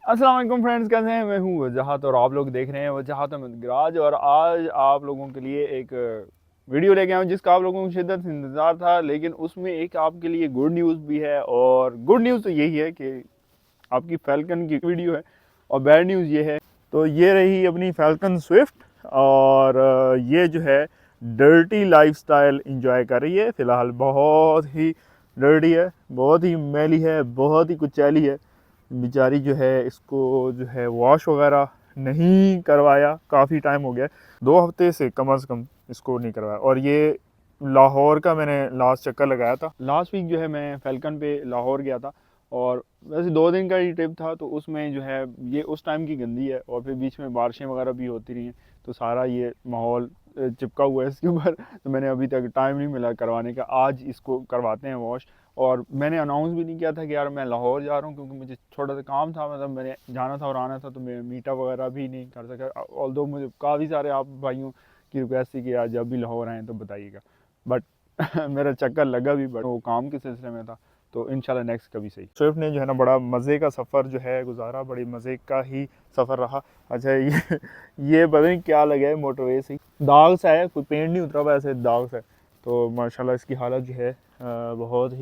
अस्सलाम वालेकुम फ्रेंड्स, कैसे हैं? मैं हूँ वजहात और आप लोग देख रहे हैं वजहात अहमद गराज। और आज आप लोगों के लिए एक वीडियो लेके आया हूँ जिसका आप लोगों को शिद्दत से इंतज़ार था, लेकिन उसमें एक आपके लिए गुड न्यूज़ भी है। और गुड न्यूज़ तो यही है कि आपकी फैल्कन की वीडियो है, और बैड न्यूज़ ये है तो ये रही अपनी फैल्कन स्विफ्ट। और ये जो है डर्टी लाइफस्टाइल इंजॉय कर रही है फ़िलहाल। बहुत ही डर्टी है, बहुत ही मैली है, बहुत ही कुचैली है बेचारी। जो है इसको जो है वॉश वगैरह नहीं करवाया, काफ़ी टाइम हो गया, 2 हफ्ते से कम अज़ कम इसको नहीं करवाया। और ये लाहौर का मैंने लास्ट चक्कर लगाया था। लास्ट वीक जो है मैं फैल्कन पे लाहौर गया था, और वैसे 2 दिन का ही ट्रिप था। तो उसमें जो है ये उस टाइम की गंदी है, और फिर बीच में बारिशें वगैरह भी होती रही हैं, तो सारा ये माहौल चिपका हुआ है इसके ऊपर। तो मैंने अभी तक टाइम नहीं मिला करवाने का। आज इसको करवाते हैं वॉश। और मैंने अनाउंस भी नहीं किया था कि यार मैं लाहौर जा रहा हूँ, क्योंकि मुझे छोटा सा काम था, मतलब मैंने जाना था और आना था, तो मैं मीटअप वगैरह भी नहीं कर सका। ऑल्दो मुझे काफ़ी सारे आप भाइयों की रिक्वेस्ट थी कि यार जब भी लाहौर आएँ तो बताइएगा, बट मेरा चक्कर लगा भी, बट वो काम के सिलसिले में था। तो इंशाल्लाह नेक्स्ट कभी सही। स्विफ्ट ने जो है ना बड़ा मज़े का सफ़र जो है गुजारा, बड़ी मज़े का ही सफ़र रहा। अच्छा ये पता नहीं क्या लगा है, मोटरवे से दाग सा है, कोई पेंट नहीं उतरा हुआ, ऐसे दाग सा है। तो माशाल्लाह इसकी हालत जो है बहुत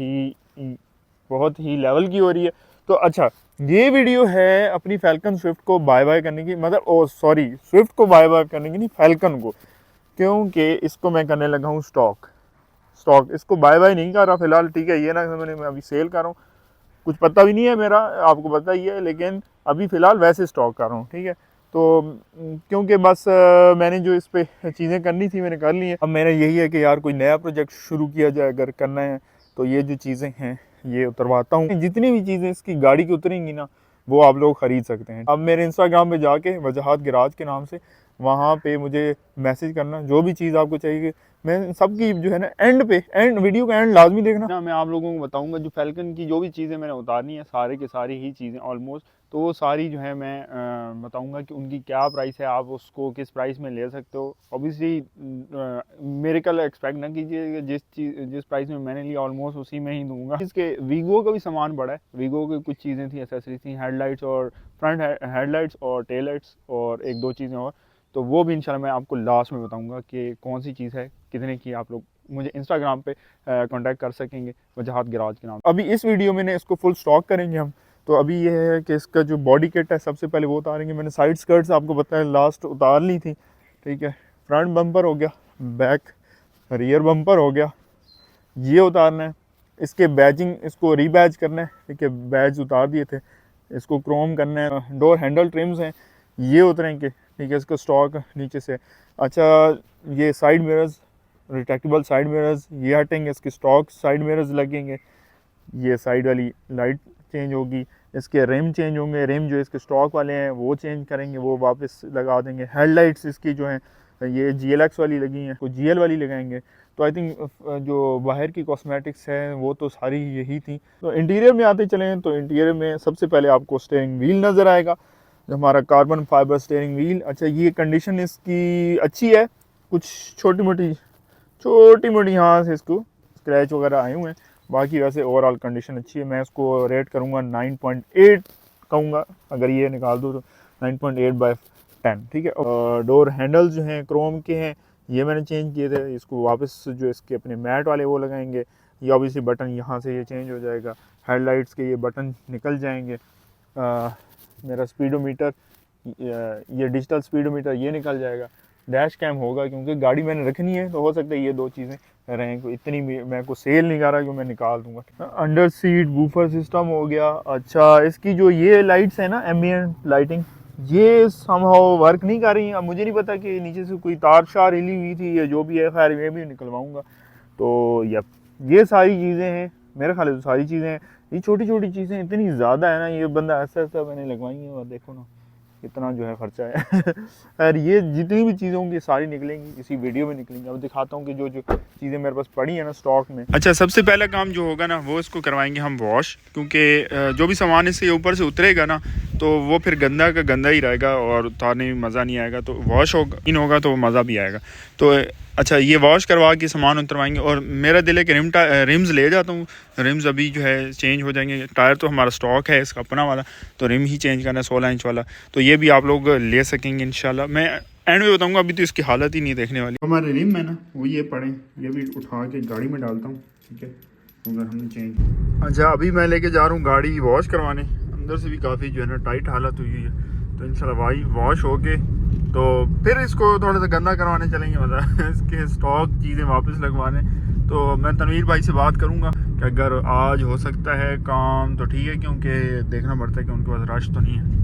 ही लेवल की हो रही है। तो अच्छा, ये वीडियो है अपनी फैल्कन स्विफ्ट को बाय बाय करने की, मतलब ओ सॉरी, स्विफ्ट को बाय बाय करने की नहीं, फैल्कन को, क्योंकि इसको मैं करने लगा हूँ स्टॉक। इसको बाय बाय नहीं कर रहा फ़िलहाल, ठीक है। ये ना मैं अभी सेल कर रहा हूँ, कुछ पता भी नहीं है मेरा, आपको पता ही है, लेकिन अभी फ़िलहाल वैसे स्टॉक कर रहा हूँ, ठीक है। तो क्योंकि बस मैंने जो इस पे चीज़ें करनी थी मैंने कर ली हैं। अब मेरा यही है कि यार कोई नया प्रोजेक्ट शुरू किया जाए, अगर करना है तो ये जो चीज़ें हैं ये उतरवाता हूँ। जितनी भी चीज़ें इसकी गाड़ी की उतरेंगी ना, वो आप लोग ख़रीद सकते हैं। अब मेरे इंस्टाग्राम पे जाके वजहात गराज के नाम से वहाँ पे मुझे मैसेज करना, जो भी चीज़ आपको चाहिए। मैं सबकी जो है ना एंड वीडियो का एंड लाजमी देखना ना। मैं आप लोगों को बताऊंगा जो फैल्कन की जो भी चीज़ें मैंने उतारनी है, सारे के सारी ही चीज़ें ऑलमोस्ट, तो वो सारी जो है मैं बताऊंगा कि उनकी क्या प्राइस है, आप उसको किस प्राइस में ले सकते हो। ऑब्वियसली मेरे कल एक्सपेक्ट ना कीजिए, जिस प्राइस में मैंने लिया ऑलमोस्ट उसी में ही दूंगा। इसके वीगो का भी सामान बड़ा है, वीगो की कुछ चीज़ें थी, एसेसरीज थी, हेडलाइट्स और फ्रंट हेडलाइट्स और टेल लाइट्स और एक दो चीज़ें और। तो वो भी इंशाल्लाह मैं आपको लास्ट में बताऊंगा कि कौन सी चीज़ है, कितने की। आप लोग मुझे इंस्टाग्राम पे कांटेक्ट कर सकेंगे वजहात गराज के नाम। अभी इस वीडियो में इसको फुल स्टॉक करेंगे हम। तो अभी ये है कि इसका जो बॉडी किट है सबसे पहले वो उतारेंगे। मैंने साइड स्कर्ट्स आपको बताया लास्ट उतार ली थी, ठीक है। फ्रंट बम्पर हो गया, बैक रियर बम्पर हो गया, ये उतारना है। इसके बैजिंग, इसको रीबैज करना है, ठीक है। बैज उतार दिए थे, इसको क्रोम करना है। डोर हैंडल ट्रिम्स हैं, ये उतरेंगे, ठीक है। इसका स्टॉक नीचे से। अच्छा, ये side mirrors, retractable side mirrors, ये हटेंगे, इसके स्टॉक साइड मिरर्स लगेंगे। ये साइड वाली लाइट चेंज होगी, इसके रिम चेंज होंगे। रिम जो इसके स्टॉक वाले हैं वो चेंज करेंगे, वो वापस लगा देंगे। हेडलाइट्स इसकी जो हैं ये GLX वाली लगी हैं, कोई GL वाली लगाएंगे। तो आई थिंक जो बाहर की कॉस्मेटिक्स है वो तो सारी यही थी। तो इंटीरियर में आते चलें, तो इंटीरियर में सबसे पहले आपको स्टीयरिंग व्हील नज़र आएगा, जो हमारा कार्बन फाइबर स्टीयरिंग व्हील। अच्छा, ये कंडीशन इसकी अच्छी है, कुछ छोटी मोटी यहाँ से इसको स्क्रैच वगैरह आए हुए हैं, बाकी वैसे ओवरऑल कंडीशन अच्छी है। मैं इसको रेट करूँगा 9.8 कहूँगा, अगर ये निकाल दूँ तो 9.8/10, ठीक है। और डोर हैंडल्स जो हैं क्रोम के हैं, ये मैंने चेंज किए थे। इसको वापस जो इसके अपने मैट वाले वो लगाएंगे। ये ऑब्वियसली बटन यहाँ से ये चेंज हो जाएगा, हेडलाइट्स के ये बटन निकल जाएंगे। मेरा स्पीडोमीटर, ये डिजिटल स्पीडोमीटर ये निकल जाएगा। डैश कैम होगा, क्योंकि गाड़ी मैंने रखनी है, तो हो सकता है ये दो चीज़ें रहें। को इतनी मैं को सेल नहीं कर रहा कि मैं निकाल दूंगा। अंडर सीट वूफर सिस्टम हो गया। अच्छा, इसकी जो ये लाइट्स है ना, एम्बिएंट लाइटिंग, ये समहाउ वर्क नहीं कर रही। अब मुझे नहीं पता कि नीचे से कोई तार शार हिली हुई थी या जो भी है, खैर ये भी निकलवाऊँगा। तो ये सारी चीज़ें हैं, मेरे ख्याल से सारी चीज़ें हैं। ये छोटी छोटी चीज़ें इतनी ज़्यादा है ना, ये बंदा ऐसा मैंने लगवाई है, और देखो ना कितना जो है खर्चा है। खैर ये जितनी भी चीज़ें होंगी सारी निकलेंगी, इसी वीडियो में निकलेंगी। अब दिखाता हूँ कि जो जो चीज़ें मेरे पास पड़ी है ना स्टॉक में। अच्छा, सबसे पहला काम जो होगा ना वो इसको करवाएंगे हम वॉश, क्योंकि जो भी सामान इससे ऊपर से उतरेगा ना तो वो फिर गंदा का गंदा ही रहेगा और उतारने में मज़ा नहीं आएगा। तो वॉश होगा इन होगा तो मज़ा भी आएगा। तो अच्छा, ये वॉश करवा के सामान उतरवाएंगे। और मेरा दिल है कि रिम्स ले जाता हूँ। रिम्स अभी जो है चेंज हो जाएंगे। टायर तो हमारा स्टॉक है इसका अपना वाला, तो रिम ही चेंज करना है 16 इंच वाला। तो ये भी आप लोग ले सकेंगे इंशाल्लाह। मैं एंड में बताऊँगा, अभी तो इसकी हालत ही नहीं देखने वाली। हमारे रिम है ना, वो ये पड़े, ये भी उठा के गाड़ी में डालता हूँ, ठीक है, अगर हमने चेंज। अच्छा, अभी मैं लेके जा रहा हूँ गाड़ी वॉश करवाने। अंदर से भी काफ़ी जो है ना टाइट हालत हुई है। तो इंशाल्लाह भाई वॉश हो के तो फिर इसको थोड़ा सा गंदा करवाने चलेंगे, मतलब इसके स्टॉक चीज़ें वापस लगवाने। तो मैं तनवीर भाई से बात करूँगा कि अगर आज हो सकता है काम तो ठीक है, क्योंकि देखना पड़ता है कि उनके पास रश तो नहीं है।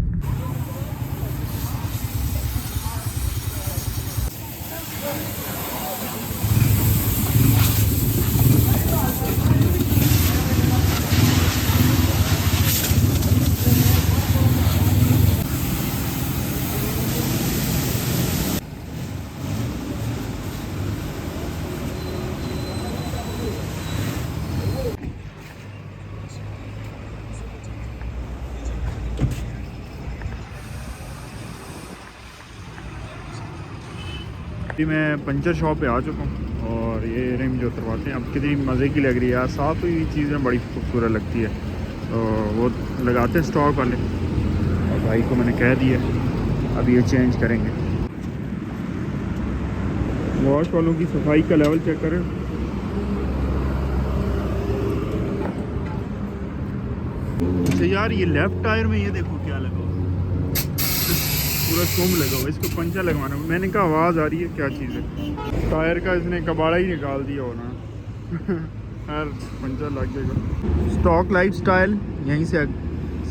अभी मैं पंचर शॉप पे आ चुका हूँ और ये रिम जो उतरवाते हैं। अब कितनी मज़े की लग रही है यार, साफ़ हुई चीज़ें बड़ी खूबसूरत लगती है। तो वो लगाते हैं स्टॉक वाले, और भाई को मैंने कह दिया अब ये चेंज करेंगे। वॉश वालों की सफाई का लेवल चेक करें। अच्छा यार, ये लेफ़्ट टायर में ये देखो क्या लगा, पूरा सोम लगा हुआ। इसको पंचर लगवाना। मैंने कहा आवाज़ आ रही है, क्या चीज़ है। टायर का इसने कबाड़ा ही निकाल दिया होना। यार पंचर लग जाएगा। स्टॉक लाइफ स्टाइल यहीं से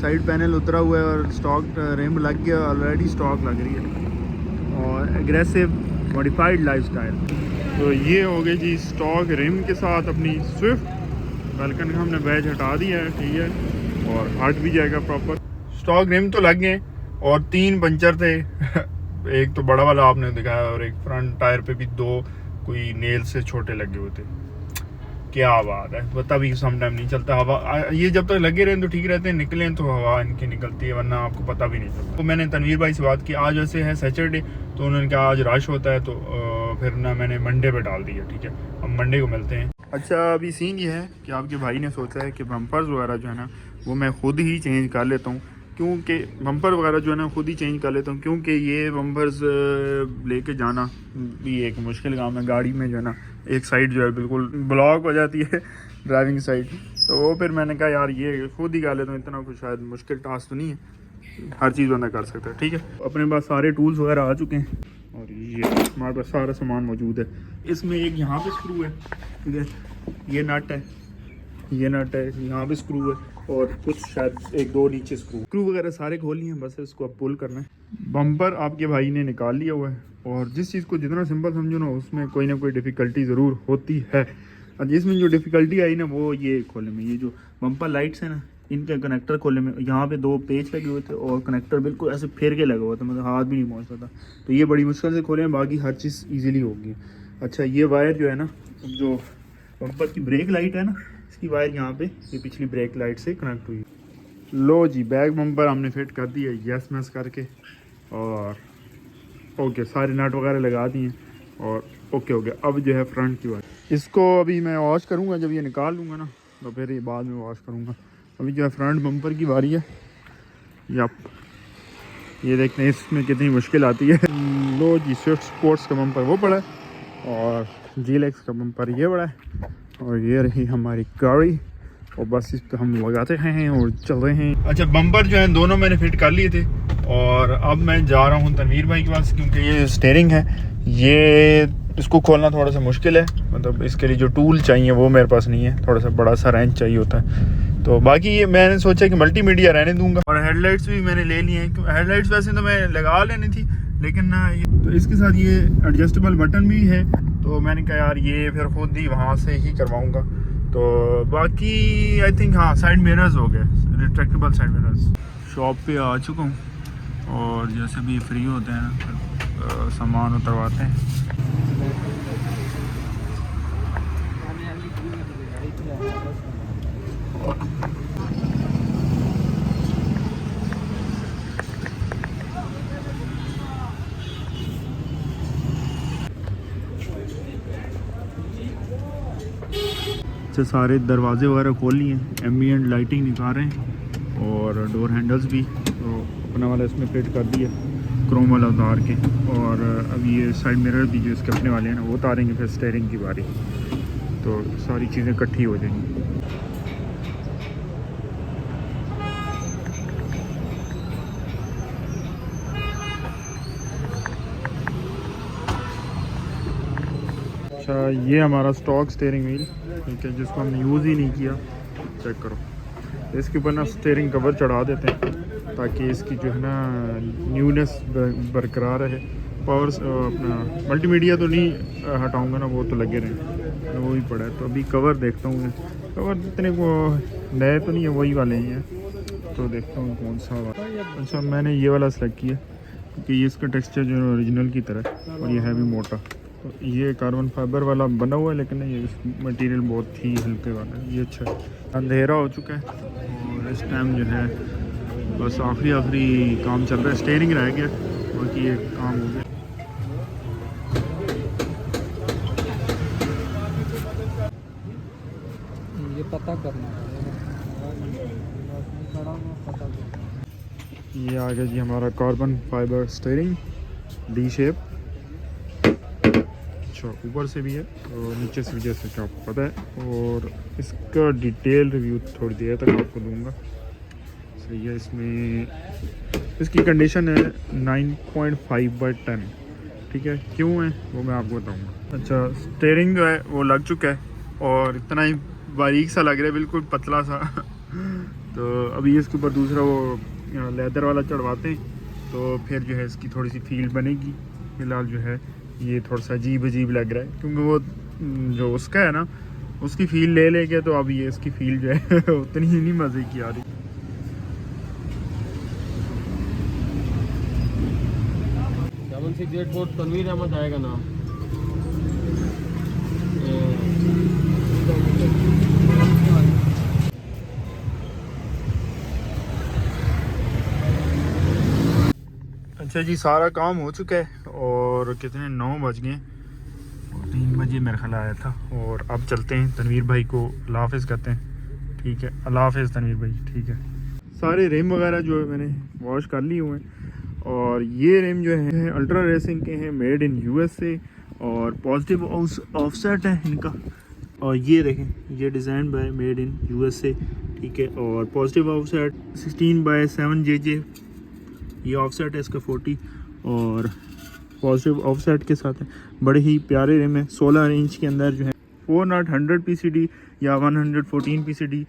साइड पैनल उतरा हुआ है और स्टॉक रिम लग गया, ऑलरेडी स्टॉक लग रही है। और एग्रेसिव मॉडिफाइड लाइफ स्टाइल। तो ये हो गई जी स्टॉक रिम के साथ अपनी स्विफ्ट। वेलकन का हमने बैच हटा दिया है, ठीक है, और हट भी जाएगा प्रॉपर। स्टॉक रिम तो लग गए और 3 पंचर थे। एक तो बड़ा वाला आपने दिखाया और एक फ्रंट टायर पे भी 2 कोई नेल से छोटे लगे हुए थे। क्या बात है, पता भी समटाइम नहीं चलता। हवा ये जब तक लगे रहे तो ठीक रहते हैं, निकले तो हवा इनकी निकलती है, वरना आपको पता भी नहीं चलता। तो मैंने तनवीर भाई से बात की, आज वैसे है सैटरडे, तो उन्होंने कहा आज रश होता है, तो फिर ना मैंने मंडे पे डाल दिया, ठीक है। हम मंडे को मिलते हैं। अच्छा, अभी सीन ये है कि आपके भाई ने सोचा है कि बम्पर्स वगैरह जो है ना वो मैं खुद ही चेंज कर लेता हूँ, क्योंकि बम्पर वगैरह जो है ना खुद ही चेंज कर लेता हूँ, क्योंकि ये बम्पर्स लेके जाना भी एक मुश्किल काम है। गाड़ी में जो है ना एक साइड जो है बिल्कुल ब्लॉक हो जाती है, ड्राइविंग साइड। तो वो फिर मैंने कहा यार ये खुद ही कर लेता हूँ, इतना कुछ शायद मुश्किल टास्क तो नहीं है, हर चीज़ बंदा कर सकता है, ठीक है। अपने पास सारे टूल्स वगैरह आ चुके हैं और ये हमारे पास सारा सामान मौजूद है। इसमें एक यहाँ पे स्क्रू है, ठीक है, ये नट है, ये नट है, यहाँ पे स्क्रू है, और कुछ शायद 1-2 नीचे स्क्रू वगैरह सारे खोल लिए हैं, बस इसको अब पुल करना है। बम्पर आपके भाई ने निकाल लिया हुआ है, और जिस चीज़ को जितना सिंपल समझो ना उसमें कोई ना कोई डिफ़िकल्टी ज़रूर होती है। और जिसमें जो डिफ़िकल्टी आई ना वो ये खोलने में, ये जो बम्पर लाइट्स है ना इनके कनेक्टर खोलने में, यहाँ पे 2 पेच लगे हुए थे और कनेक्टर बिल्कुल ऐसे फेर के लगा हुआ था, मतलब हाथ भी नहीं पहुँचता था। तो ये बड़ी मुश्किल से खोले हैं, बाकी हर चीज़ ईजिली होगी। अच्छा, ये वायर जो है ना, जो बम्पर की ब्रेक लाइट है ना, इसकी वायर यहाँ पे ये पिछली ब्रेक लाइट से कनेक्ट हुई। लो जी, बैक बम्पर हमने फिट कर दिया यस मैस करके, और ओके सारे नट वगैरह लगा दिए और ओके हो गया। अब जो है फ्रंट की वायर, इसको अभी मैं वॉश करूँगा, जब ये निकाल लूँगा ना तो फिर ये बाद में वॉश करूँगा। अभी जो है फ्रंट बम्पर की बारी है। यप, ये देखते हैं इसमें कितनी मुश्किल आती है। लो जी, स्विफ्ट स्पोर्ट्स का बम्पर वो पड़ा है और GLX का बम्पर ये बड़ा है, और ये रही हमारी गाड़ी, और बस इस पर हम लगाते हैं और चल रहे हैं। अच्छा, बम्पर जो है दोनों मैंने फिट कर लिए थे, और अब मैं जा रहा हूँ तनवीर भाई के पास, क्योंकि ये स्टीयरिंग है, ये इसको खोलना थोड़ा सा मुश्किल है। मतलब इसके लिए जो टूल चाहिए वो मेरे पास नहीं है, थोड़ा सा बड़ा सा रेंच चाहिए होता है। तो बाकी ये मैंने सोचा कि मल्टीमीडिया रहने दूंगा। और हेडलाइट्स भी मैंने ले लिए हैं, हेडलाइट्स वैसे तो मैं लगा लेनी थी, लेकिन ना ये तो इसके साथ ये एडजस्टेबल बटन भी है, तो मैंने कहा यार ये फिर खुद ही वहाँ से ही करवाऊँगा। तो बाकी आई थिंक हाँ, साइड मिरर्स हो गए, रिट्रैक्टेबल साइड मिरर्स। शॉप पे आ चुका हूँ, और जैसे भी फ्री होते हैं सामान उतरवाते हैं। से सारे दरवाजे वगैरह खोल लिए, एम्बिएंट लाइटिंग निकाल रहे हैं और डोर हैंडल्स भी तो अपना वाला इसमें फिट कर दिया क्रोम वाला उतार के। और अब ये साइड मिरर भी जो इसके अपने वाले हैं ना वो उतारेंगे, फिर स्टीयरिंग की बारी, तो सारी चीज़ें इकट्ठी हो जाएंगी। अच्छा, ये हमारा स्टॉक स्टीयरिंग व्हील, ठीक है, जिसको हमने यूज़ ही नहीं किया। चेक करो, इसके ऊपर ना स्टीयरिंग कवर चढ़ा देते हैं ताकि इसकी जो है ना न्यूनेस बरकरार रहे। पावर अपना मल्टीमीडिया तो नहीं हटाऊंगा ना, वो तो लगे रहे, वो ही पड़ा है। तो अभी कवर देखता हूँ, कवर इतने वो नए तो नहीं है, वही वाले ही हैं, तो देखता हूँ कौन सा वाला। अच्छा, मैंने ये वाला सेलेक्ट किया क्योंकि ये इसका टेक्सचर जो है ओरिजिनल की तरह है और ये है भी मोटा। तो ये कार्बन फाइबर वाला बना हुआ है, लेकिन ये मटेरियल बहुत ही हल्के वाला है, ये अच्छा है। अंधेरा हो चुका है और इस टाइम जो है बस आखिरी काम चल रहा है, स्टीयरिंग रह गया, बाकी ये काम हो गया। ये पता करना ये आ गया जी हमारा carbon fibre steering, D shape. अच्छा, ऊपर से भी है और नीचे से भी, जैसे कि आपको पता है। और इसका डिटेल रिव्यू थोड़ी देर तक आपको दूंगा। सही है, इसमें इसकी कंडीशन है 9.5/10, ठीक है। क्यों है वो मैं आपको बताऊंगा। अच्छा, स्टीयरिंग जो है वो लग चुका है और इतना ही बारीक सा लग रहा है, बिल्कुल पतला सा तो अभी इसके ऊपर दूसरा वो लेदर वाला चढ़वाते हैं, तो फिर जो है इसकी थोड़ी सी फील बनेगी। फिलहाल जो है ये थोड़ा सा अजीब अजीब लग रहा है, क्योंकि वो जो उसका है ना उसकी फील ले लेके, तो अब ये इसकी फील जो है उतनी ही नहीं मज़े की आ रही। 7684 तनवीर अहमद आएगा नाम। अच्छा जी, सारा काम हो चुका है और कितने 9 बज गए, 3 बजे मेरे ख्याल आया था। और अब चलते हैं, तनवीर भाई को अल्लाह हाफ़िज़ करते हैं, ठीक है। अल्लाह हाफ़िज़ तनवीर भाई, ठीक है। सारे रिम वगैरह जो है मैंने वॉश कर लिए हुए हैं और ये रिम जो है अल्ट्रा रेसिंग के हैं, मेड इन USA और पॉजिटिव ऑफसेट है इनका। और ये देखें, ये design by made in USA, ठीक है। और पॉजिटिव ऑफसेट 16/7 JJ, ये ऑफसेट है इसका 40 और पॉजिटिव ऑफसेट के साथ है। बड़े ही प्यारे रिम है, 16 इंच के अंदर जो है 4/100 PCD या 114 PCD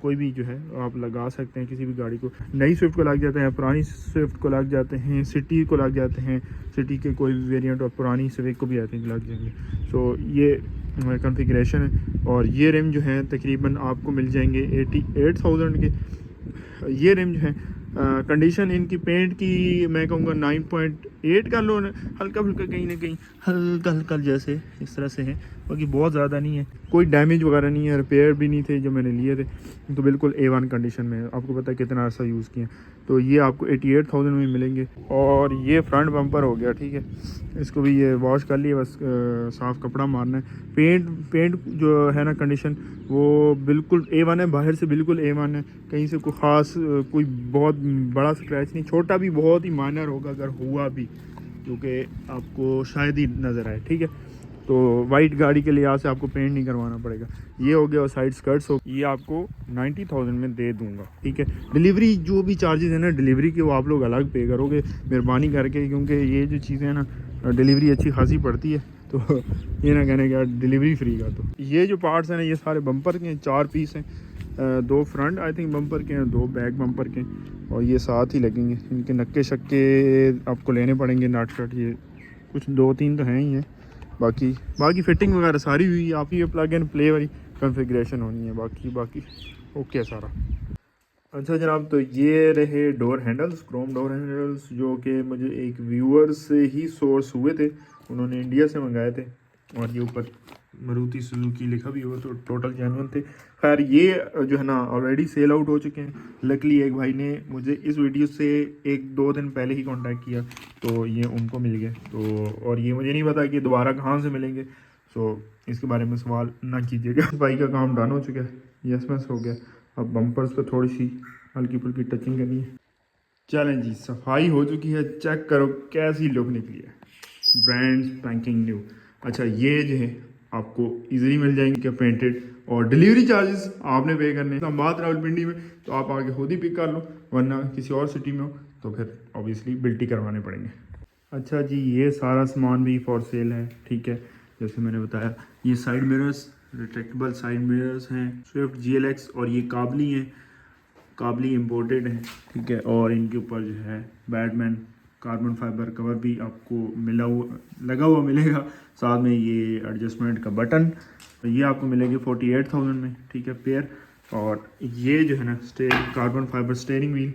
कोई भी जो है आप लगा सकते हैं किसी भी गाड़ी को। नई स्विफ्ट को लग जाते हैं, पुरानी स्विफ्ट को लग जाते हैं, सिटी को लग जाते हैं, सिटी के कोई भी वेरिएंट और पुरानी स्विफ्ट को भी आई थिंक लग जाएंगे। सो ये कॉन्फ़िगरेशन है और ये रिम जो है तकरीबन आपको मिल जाएंगे 88,000 के। ये रिम जो है कंडीशन इनकी पेंट की मैं कहूँगा 9.8 का लो, हल्का फुल्का कहीं ना कहीं हल्का हल्का जैसे इस तरह से है, बाकी बहुत ज़्यादा नहीं है। कोई डैमेज वगैरह नहीं है, रिपेयर भी नहीं थे जो मैंने लिए थे, तो बिल्कुल A1 कंडीशन में। आपको पता है कितना अर्सा यूज़ किया, तो ये आपको 88,000 में मिलेंगे। और ये फ्रंट बम्पर हो गया, ठीक है, इसको भी ये वॉश कर लिए, बस साफ़ कपड़ा मारना है। पेंट जो है ना कंडीशन वो बिल्कुल A1 है, बाहर से बिल्कुल A1 है, कहीं से कोई ख़ास कोई बहुत बड़ा स्क्रैच नहीं, छोटा भी बहुत ही माइनर होगा अगर हुआ भी, क्योंकि आपको शायद ही नज़र आए, ठीक है। तो वाइट गाड़ी के लिहाज से आपको पेंट नहीं करवाना पड़ेगा। ये हो गया, और साइड स्कर्ट्स हो, ये आपको 90,000 में दे दूंगा, ठीक है। डिलीवरी जो भी चार्जेस है ना डिलीवरी के, वो आप लोग अलग पे करोगे मेहरबानी करके, क्योंकि ये जो चीज़ें हैं ना डिलीवरी अच्छी खासी पड़ती है, तो ये ना कहने का डिलीवरी फ्री का। तो ये जो पार्ट्स हैं ना ये सारे बम्पर के हैं, 4 पीस हैं, 2 फ्रंट आई थिंक बम्पर के हैं, 2 बैक बम्पर के, और ये साथ ही लगेंगे। इनके नक्के शक्के आपको लेने पड़ेंगे, नट शट, ये कुछ 2-3 तो हैं ही हैं, बाकी फिटिंग वगैरह सारी हुई। आप ही प्लग एंड प्ले वाली कॉन्फ़िगरेशन होनी है, बाकी ओके सारा। अच्छा जनाब, तो ये रहे door handles, Chrome door handles, जो कि मुझे एक व्यूअर से ही सोर्स हुए थे, उन्होंने इंडिया से मंगाए थे, और ये ऊपर मारुति सुजुकी लिखा भी हुआ, तो टोटल जेन्युइन थे। खैर ये जो है ना ऑलरेडी सेल आउट हो चुके हैं। लकली एक भाई ने मुझे इस वीडियो से 1-2 दिन पहले ही कांटेक्ट किया, तो ये उनको मिल गए। तो और ये मुझे नहीं पता कि दोबारा कहाँ से मिलेंगे, सो इसके बारे में सवाल ना कीजिएगा। सफाई का काम डन हो चुका है, यस मैस हो गया। अब बम्पर्स पे थोड़ी सी हल्की फुल्की टचिंग करनी है। चलें जी, सफाई हो चुकी है, चेक करो कैसी लुक निकली है, ब्रांड स्पैंकिंग न्यू। अच्छा, ये जो है आपको इजीली मिल जाएंगे क्या पेंटेड, और डिलीवरी चार्जेस आपने पे करने हैं। बात रावलपिंडी में तो आप आगे खुद ही पिक कर लो, वरना किसी और सिटी में हो तो फिर ऑब्वियसली बिल्टी करवाने पड़ेंगे। अच्छा जी, ये सारा सामान भी फॉर सेल है, ठीक है। जैसे मैंने बताया, ये side mirrors, retractable side mirrors हैं स्विफ्ट GLX, और ये काबली हैं, काबली इम्पोर्टेड है, ठीक है। और इनके ऊपर जो है बैटमैन कार्बन फाइबर कवर भी आपको लगा हुआ मिलेगा। साथ में ये एडजस्टमेंट का बटन, तो ये आपको मिलेगी 48,000 में, ठीक है, पेयर। और ये जो है ना steering, carbon fibre steering wheel,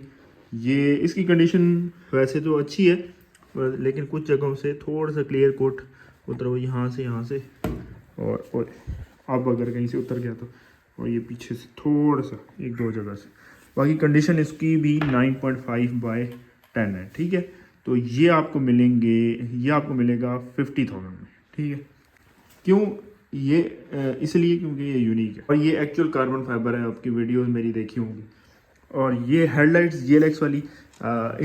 ये इसकी कंडीशन वैसे तो अच्छी है, लेकिन कुछ जगहों से थोड़ा सा क्लियर कोट उतर हुआ यहाँ से और अब अगर कहीं से उतर गया तो, और ये पीछे से थोड़ा सा 1-2 जगह से। बाकी कंडीशन इसकी भी 9.5/10 है, ठीक है। तो ये आपको मिलेगा 50,000 में, ठीक है। क्यों ये इसलिए क्योंकि ये यूनिक है और ये एक्चुअल कार्बन फाइबर है। आपकी वीडियोस मेरी देखी होंगी। और ये हेडलाइट्स GLX वाली,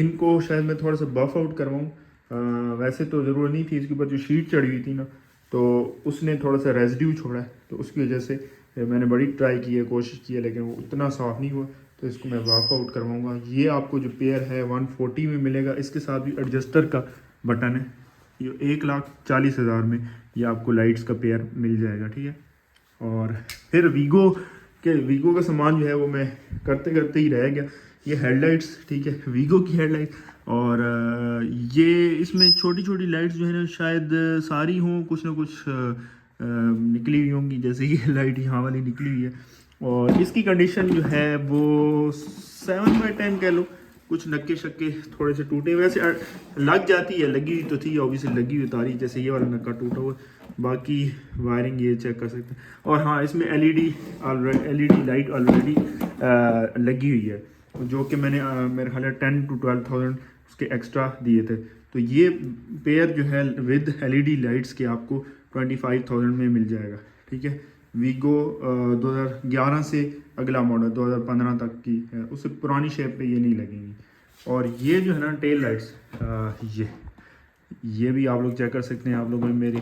इनको शायद मैं थोड़ा सा बफ आउट करवाऊँ। वैसे तो ज़रूरत नहीं थी, इसके ऊपर जो शीट चढ़ी हुई थी ना, तो उसने थोड़ा सा रेजिड्यू छोड़ा है, तो उसकी वजह से मैंने बड़ी ट्राई की है, कोशिश की है, लेकिन वो उतना साफ़ नहीं हुआ, तो इसको मैं बफ आउट करवाऊँगा। ये आपको जो पेयर है 140 में मिलेगा, इसके साथ भी एडजस्टर का बटन है। ये 1,40,000 में ये आपको लाइट्स का पेयर मिल जाएगा, ठीक है। और फिर वीगो का सामान जो है वो मैं करते करते ही रह गया। ये हेडलाइट्स, ठीक है, वीगो की हेडलाइट, और ये इसमें छोटी छोटी लाइट्स जो है ना शायद सारी हों, कुछ ना कुछ निकली हुई होंगी, जैसे ये लाइट यहाँ वाली निकली हुई है। और इसकी कंडीशन जो है वो 7/10 कह लो। कुछ नक्के शक्के थोड़े से टूटे, वैसे लग जाती है, लगी हुई तो थी ऑब्वियसली, लगी हुई तारी, जैसे ये वाला नक्का टूटा हुआ। बाकी वायरिंग ये चेक कर सकते हैं। और हाँ, इसमें LED लाइट ऑलरेडी लगी हुई है, जो कि मैंने मेरे ख्याल है 10 to 12,000 उसके एक्स्ट्रा दिए थे। तो ये पेयर जो है विद LED लाइट्स के आपको 25,000 में मिल जाएगा, ठीक है। वीगो 2011 से अगला मॉडल 2015 तक की है, उससे पुरानी शेप पे ये नहीं लगेंगी। और ये जो है ना टेल लाइट्स, ये भी आप लोग चेक कर सकते हैं। आप लोगों ने मेरी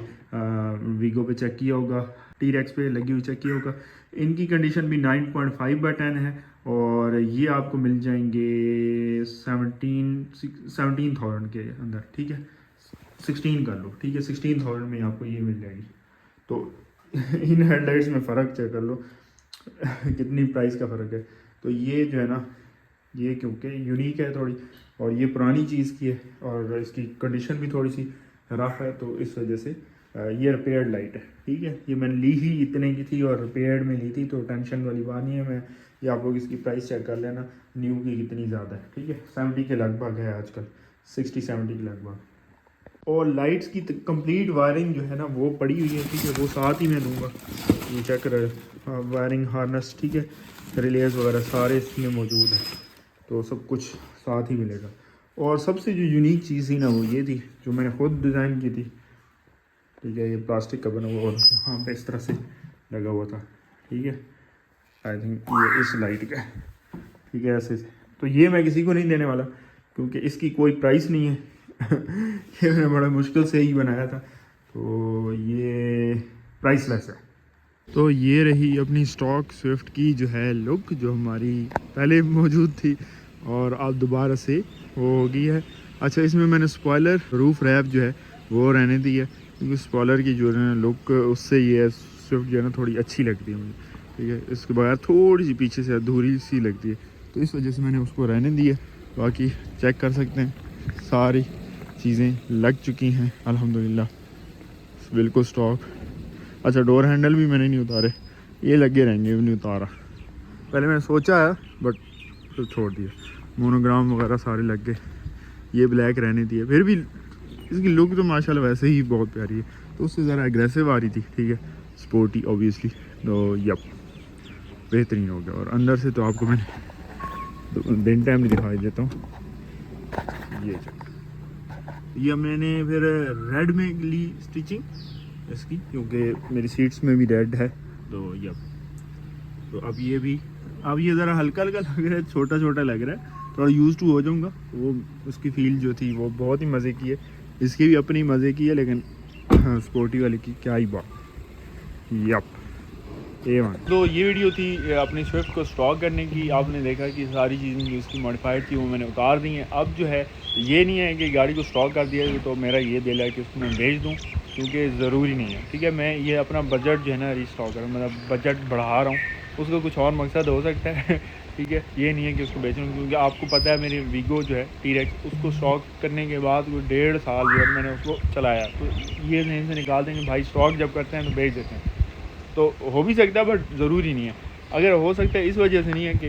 वीगो पे चेक किया होगा, T-Rex पे लगी हुई चेक किया होगा। इनकी कंडीशन भी 9.5/10 है, और ये आपको मिल जाएंगे 17,000 के अंदर, ठीक है। 16 कर लो, ठीक है, 16,000 में आपको ये मिल जाएगी। तो इन हेडलाइट्स में फ़र्क चेक कर लो कितनी प्राइस का फ़र्क है। तो ये जो है ना, ये क्योंकि यूनिक है थोड़ी, और ये पुरानी चीज़ की है, और इसकी कंडीशन भी थोड़ी सी रफ है, तो इस वजह से ये रिपेयर्ड लाइट है, ठीक है। ये मैंने ली ही इतने की थी और रिपेयर्ड में ली थी, तो टेंशन वाली बात नहीं है। मैं ये आप लोग इसकी प्राइस चेक कर लेना, न्यू की कितनी ज़्यादा है, ठीक है। 70 के लगभग है आजकल, 60-70 के लगभग। और लाइट्स की कंप्लीट वायरिंग जो है ना वो पड़ी हुई है, ठीक है, वो साथ ही मैं दूंगा। ये चेक कर, वायरिंग हार्नेस, ठीक है, रिलेज वगैरह सारे इसमें मौजूद हैं, तो सब कुछ साथ ही मिलेगा। और सबसे जो यूनिक चीज़ थी ना वो ये थी, जो मैंने खुद डिज़ाइन की थी, ठीक है। ये प्लास्टिक का बना हुआ और यहाँ पे इस तरह से लगा हुआ था, ठीक है। आई थिंक ये इस लाइट का, ठीक है, ऐसे। तो ये मैं किसी को नहीं देने वाला, क्योंकि इसकी कोई प्राइस नहीं है ये मैंने बड़ा मुश्किल से ही बनाया था, तो ये प्राइसलेस है। तो ये रही अपनी स्टॉक स्विफ्ट की जो है लुक, जो हमारी पहले मौजूद थी और अब दोबारा से वो हो गई है। अच्छा, इसमें मैंने स्पॉइलर रूफ रैप जो है वो रहने दी है, क्योंकि स्पॉइलर की जो है लुक, उससे ये स्विफ्ट जो है ना थोड़ी अच्छी लगती है मुझे, ठीक है। इसके बगैर थोड़ी सी पीछे से अधूरी सी लगती है, तो इस वजह से मैंने उसको रहने दी है। बाकी चेक कर सकते हैं, सारी चीज़ें लग चुकी हैं अल्हम्दुलिल्लाह, बिल्कुल स्टॉक। अच्छा, डोर हैंडल भी मैंने नहीं उतारे, ये लगे रहेंगे, नहीं उतारा। पहले मैंने सोचा है बट फिर छोड़ दिया। मोनोग्राम वगैरह सारे लग गए, ये ब्लैक रहने दिए। फिर भी इसकी लुक तो माशाल्लाह वैसे ही बहुत प्यारी है, तो उससे ज़रा एग्रेसिव आ रही थी, ठीक है, स्पोर्टी ऑब्वियसली। तो यप, बेहतरीन हो गया। और अंदर से तो आपको मैंने दिन टाइम नहीं दिखाई देता हूँ। ये मैंने फिर रेड में ली स्टिचिंग, इसकी, क्योंकि मेरी सीट्स में भी रेड है। तो ये तो अब ये ज़रा हल्का हल्का लग रहा है, छोटा छोटा लग रहा है, थोड़ा यूज़ टू हो जाऊँगा। वो उसकी फील जो थी वो बहुत ही मज़े की है, इसकी भी अपनी मज़े की है, लेकिन स्पोर्टी वाले की क्या ही बात। Yup A1। तो ये वीडियो थी अपनी स्विफ्ट को स्टॉक करने की। आपने देखा कि सारी चीज़ें जो इसकी मॉडिफाइड थी वो मैंने उतार दी हैं। अब जो है ये नहीं है कि गाड़ी को स्टॉक कर दिया तो मेरा ये दिल है कि उसको मैं बेच दूँ, क्योंकि ज़रूरी नहीं है। ठीक है, मैं ये अपना बजट जो है ना रीस्टॉक कर, मतलब बजट बढ़ा रहा हूँ, उसका कुछ और मकसद हो सकता है। ठीक है, ये नहीं है कि उसको बेच रहा हूँ, क्योंकि आपको पता है मेरी वीगो जो है T-Rex, उसको स्टॉक करने के बाद वो 1.5 साल जो है मैंने उसको चलाया। तो ये नहीं से निकाल देंगे भाई, स्टॉक जब करते हैं तो बेच देते हैं। तो हो भी सकता है बट ज़रूरी नहीं है। अगर हो सकता है इस वजह से नहीं है कि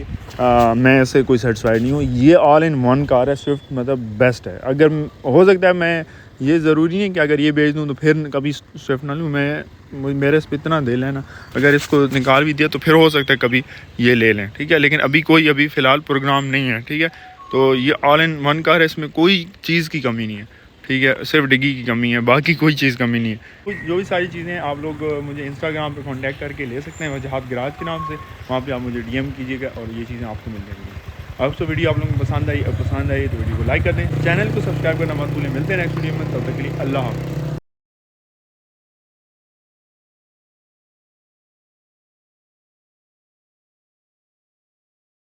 मैं इससे कोई सेटिस्फाइड नहीं हूँ। ये ऑल इन वन कार है, स्विफ्ट मतलब बेस्ट है। अगर हो सकता है मैं, ये ज़रूरी नहीं है कि अगर ये बेच दूँ तो फिर कभी स्विफ्ट ना लूँ। मेरे इस पर इतना दिल है ना, अगर इसको निकाल भी दिया तो फिर हो सकता है कभी ये ले लें। ठीक है, लेकिन अभी फ़िलहाल प्रोग्राम नहीं है। ठीक है, तो ये ऑल इन वन कार है, इसमें कोई चीज़ की कमी नहीं है। ठीक है, सिर्फ डिग्गी की कमी है, बाकी कोई चीज़ कमी नहीं है। जो भी सारी चीज़ें आप लोग मुझे इंस्टाग्राम पे कांटेक्ट करके ले सकते हैं, वजहात गराज के नाम से। वहाँ पे आप मुझे डीएम कीजिएगा और ये चीज़ें आपको मिल जाएंगी। अब तो वीडियो आप लोगों को पसंद आई तो वीडियो को लाइक कर दें, चैनल को सब्सक्राइब करना मत भूलें। मिलते हैं नेक्स्ट वीडियो में, तब तक के लिए अल्लाह हाफ़िज़।